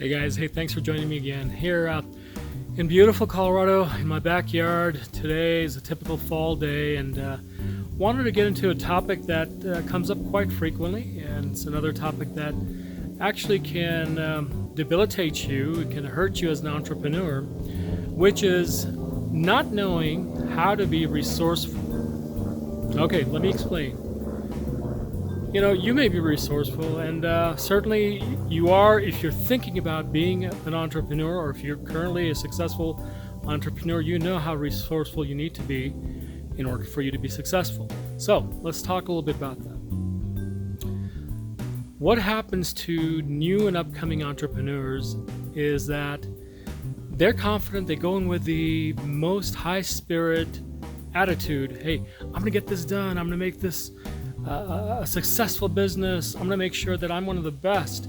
Hey guys, hey, thanks for joining me again here in beautiful Colorado in my backyard. Today is a typical fall day, and wanted to get into a topic that comes up quite frequently, and it's another topic that actually can debilitate you, it can hurt you as an entrepreneur, which is not knowing how to be resourceful. Okay, let me explain. You know, you may be resourceful, and certainly you are if you're thinking about being an entrepreneur, or if you're currently a successful entrepreneur. You know how resourceful you need to be in order for you to be successful. So let's talk a little bit about that. What happens to new and upcoming entrepreneurs is that they're confident, they go in with the most high spirit attitude. Hey, I'm gonna get this done, I'm gonna make this a successful business. I'm gonna make sure that I'm one of the best.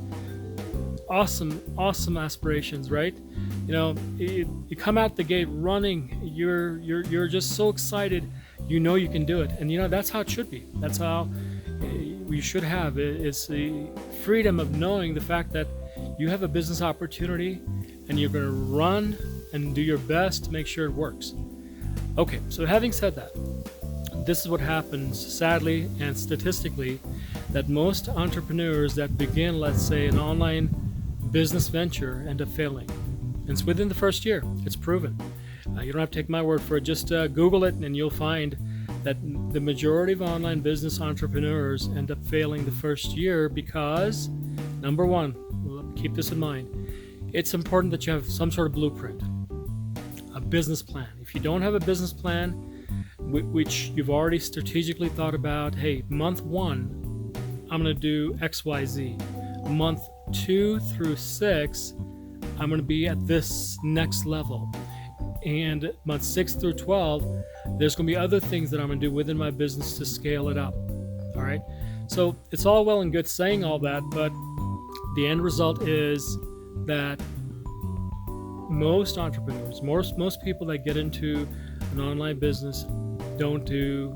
Awesome aspirations, right? You know, you come out the gate running. You're just so excited. You know you can do it, and you know that's how it should be. That's how you should have it. It's the freedom of knowing the fact that you have a business opportunity, and you're gonna run and do your best to make sure it works. Okay, so having said that, this is what happens, sadly and statistically, that most entrepreneurs that begin, let's say, an online business venture end up failing. And it's within the first year. It's proven. You don't have to take my word for it. Just Google it, and you'll find that the majority of online business entrepreneurs end up failing the first year because, number one, keep this in mind, it's important that you have some sort of blueprint, a business plan. If you don't have a business plan, which you've already strategically thought about, hey, month 1, I'm going to do XYZ. Month 2 through 6, I'm going to be at this next level. And month 6 through 12, there's going to be other things that I'm going to do within my business to scale it up. All right. So it's all well and good saying all that, but the end result is that most entrepreneurs, most people that get into an online business don't do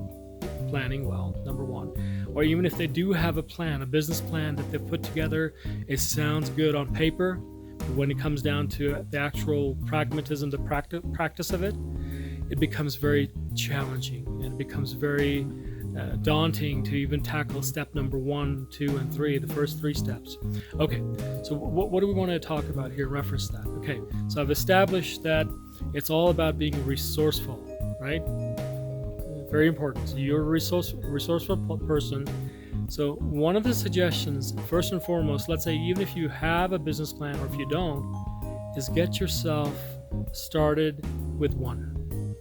planning well, number one. Or even if they do have a plan, a business plan that they've put together, it sounds good on paper, but when it comes down to the actual pragmatism, the practice of it, it becomes very challenging, and it becomes very daunting to even tackle step number 1, 2, and 3, the first 3 steps. Okay, so what do we want to talk about here? Reference that. Okay, so I've established that it's all about being resourceful, right? Very important. So you're a resourceful person. So one of the suggestions, first and foremost, let's say even if you have a business plan or if you don't, is get yourself started with one.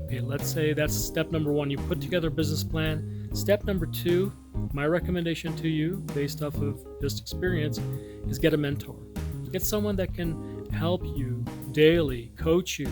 Okay, let's say that's step number 1. You put together a business plan. Step number 2, my recommendation to you, based off of just experience, is get a mentor. Get someone that can help you daily, coach you,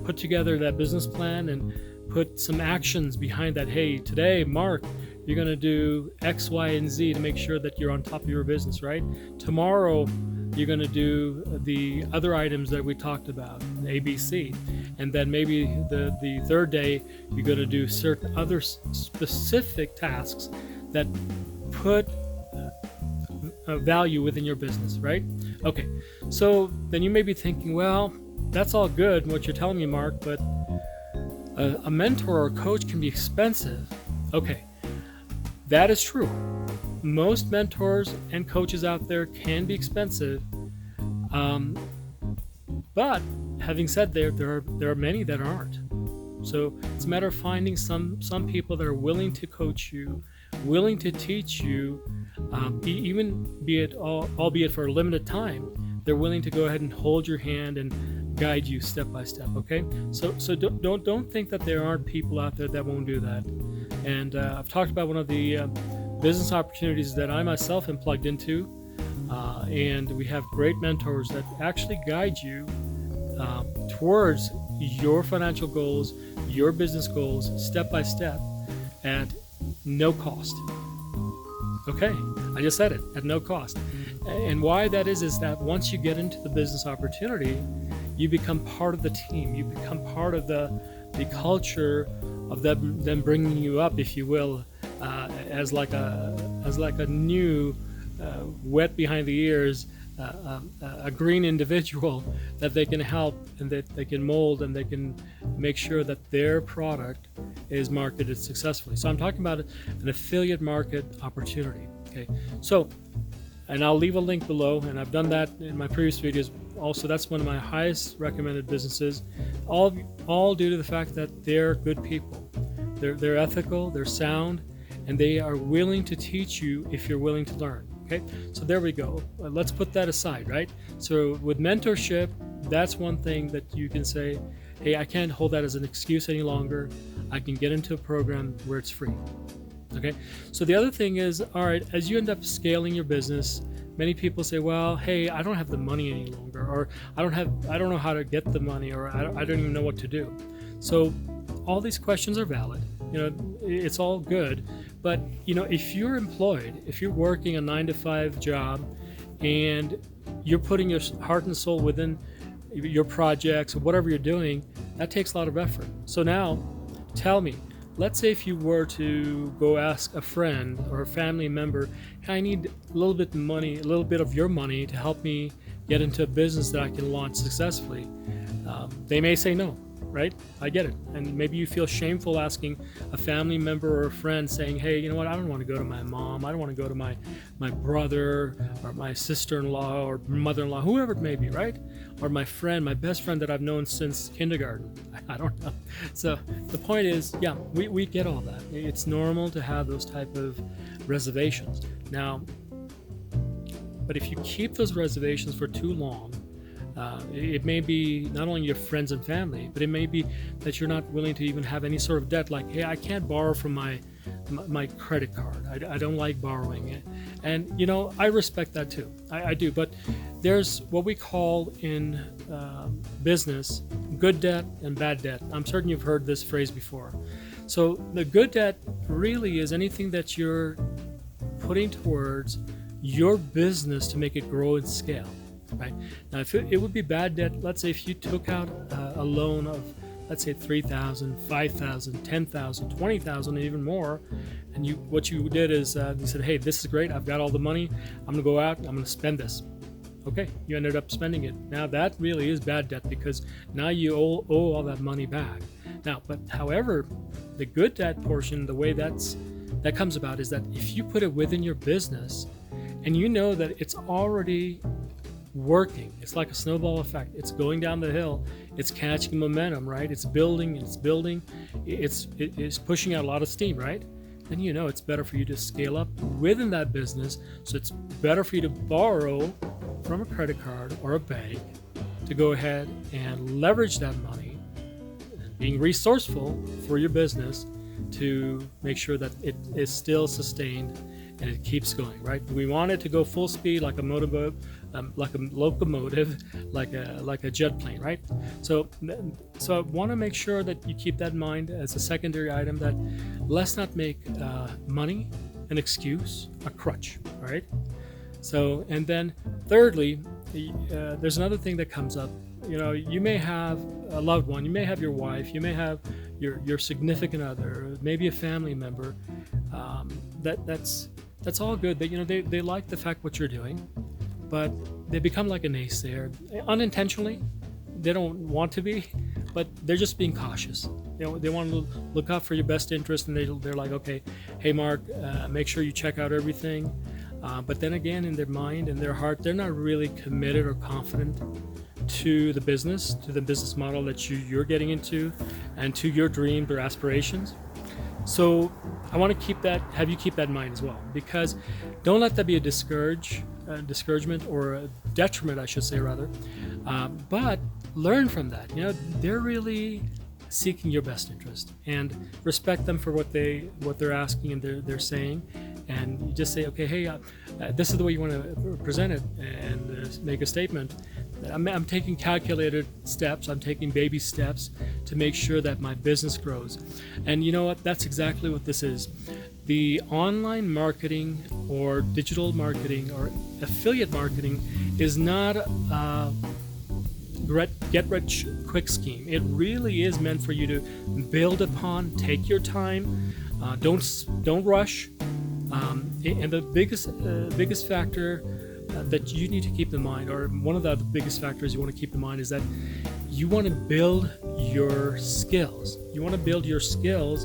put together that business plan and put some actions behind that. Hey, today, Mark, you're going to do X, Y, and Z to make sure that you're on top of your business, right? Tomorrow, you're going to do the other items that we talked about, ABC. And then maybe the third day, you're going to do certain other specific tasks that put value within your business, right? Okay, so then you may be thinking, well, that's all good, what you're telling me, Mark, but a mentor or a coach can be expensive. Okay, that is true. Most mentors and coaches out there can be expensive, but having said there are many that aren't. So it's a matter of finding some people that are willing to coach you, willing to teach you, albeit for a limited time. They're willing to go ahead and hold your hand and guide you step by step. Okay, so don't think that there aren't people out there that won't do that. And I've talked about one of the business opportunities that I myself am plugged into, and we have great mentors that actually guide you towards your financial goals, your business goals, step by step, at no cost. Okay, I just said it, at no cost. And why that is that once you get into the business opportunity, you become part of the team. You become part of the culture of them bringing you up, if you will, as like a new wet behind the ears a green individual that they can help and that they can mold and they can make sure that their product is marketed successfully. So I'm talking about an affiliate market opportunity. Okay, so, and I'll leave a link below, and I've done that in my previous videos. Also, that's one of my highest recommended businesses, all due to the fact that they're good people. They're ethical, they're sound, and they are willing to teach you if you're willing to learn. Okay, so there we go. Let's put that aside, right? So with mentorship, that's one thing that you can say, hey, I can't hold that as an excuse any longer. I can get into a program where it's free. Okay, so the other thing is, all right, as you end up scaling your business, many people say, well, hey, I don't have the money any longer, or I don't know how to get the money, or I don't even know what to do. So all these questions are valid. It's all good. But if you're employed, if you're working a 9-to-5 job and you're putting your heart and soul within your projects or whatever you're doing, that takes a lot of effort. So now tell me, let's say if you were to go ask a friend or a family member, hey, I need a little bit of money, a little bit of your money to help me get into a business that I can launch successfully. They may say no. Right? I get it. And maybe you feel shameful asking a family member or a friend saying, hey, you know what, I don't want to go to my mom, I don't want to go to my brother or my sister-in-law or mother-in-law, whoever it may be, right? Or my friend, my best friend that I've known since kindergarten. I don't know. So the point is, yeah, we get all that. It's normal to have those type of reservations. Now, but if you keep those reservations for too long, it may be not only your friends and family, but it may be that you're not willing to even have any sort of debt. Like, hey, I can't borrow from my credit card. I don't like borrowing it. And, I respect that too. I do. But there's what we call in business good debt and bad debt. I'm certain you've heard this phrase before. So the good debt really is anything that you're putting towards your business to make it grow and scale. Right now, if it would be bad debt, let's say if you took out a loan of, let's say $3,000, $5,000, $10,000, $20,000, and even more, and what you did is you said, hey, this is great, I've got all the money, I'm gonna go out, I'm gonna spend this. Okay, you ended up spending it. Now that really is bad debt because now you owe all that money back. Now, but however, the good debt portion, the way that comes about is that if you put it within your business, and you know that it's already working, it's like a snowball effect. It's going down the hill, it's catching momentum, right? It's building, it's pushing out a lot of steam, right? Then it's better for you to scale up within that business. So it's better for you to borrow from a credit card or a bank to go ahead and leverage that money, and being resourceful for your business to make sure that it is still sustained and it keeps going, right? We want it to go full speed like a motorboat, like a locomotive, like a jet plane, right? So I want to make sure that you keep that in mind as a secondary item, that let's not make money an excuse, a crutch, right? So, and then thirdly, there's another thing that comes up. You may have a loved one, you may have your wife, you may have your significant other, maybe a family member. That's all good. They like the fact what you're doing, but they become like a naysayer unintentionally. They don't want to be, but they're just being cautious. They want to look out for your best interest, and they're like, okay, hey Mark, make sure you check out everything. But then again, in their mind and their heart, they're not really committed or confident to the business model that you're getting into, and to your dreams or aspirations. So I want to have you keep that in mind as well, because don't let that be a discouragement or a detriment, I should say rather. But learn from that. They're really seeking your best interest, and respect them for what they're asking and they're saying, and you just say, okay, hey, this is the way you want to present it, and make a statement. I'm taking calculated steps, I'm taking baby steps to make sure that my business grows. And you know what? That's exactly what this is. The online marketing or digital marketing or affiliate marketing is not a get-rich quick scheme. It really is meant for you to build upon, take your time, don't rush. And the biggest factor that you need to keep in mind, or one of the biggest factors you want to keep in mind, is that you want to build your skills. You want to build your skills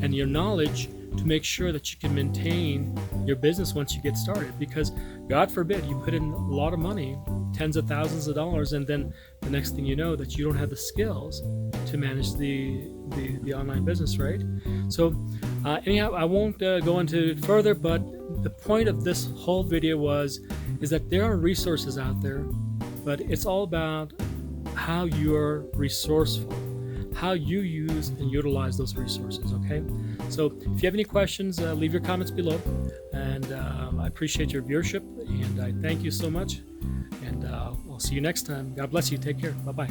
and your knowledge to make sure that you can maintain your business once you get started. Because God forbid you put in a lot of money, tens of thousands of dollars, and then the next thing you know that you don't have the skills to manage the online business, right? So anyhow, I won't go into it further, but the point of this whole video is that there are resources out there, but it's all about how you're resourceful, how you use and utilize those resources. Okay, so if you have any questions, leave your comments below, and I appreciate your viewership, and I thank you so much, and I'll see you next time. God bless you. Take care. Bye bye.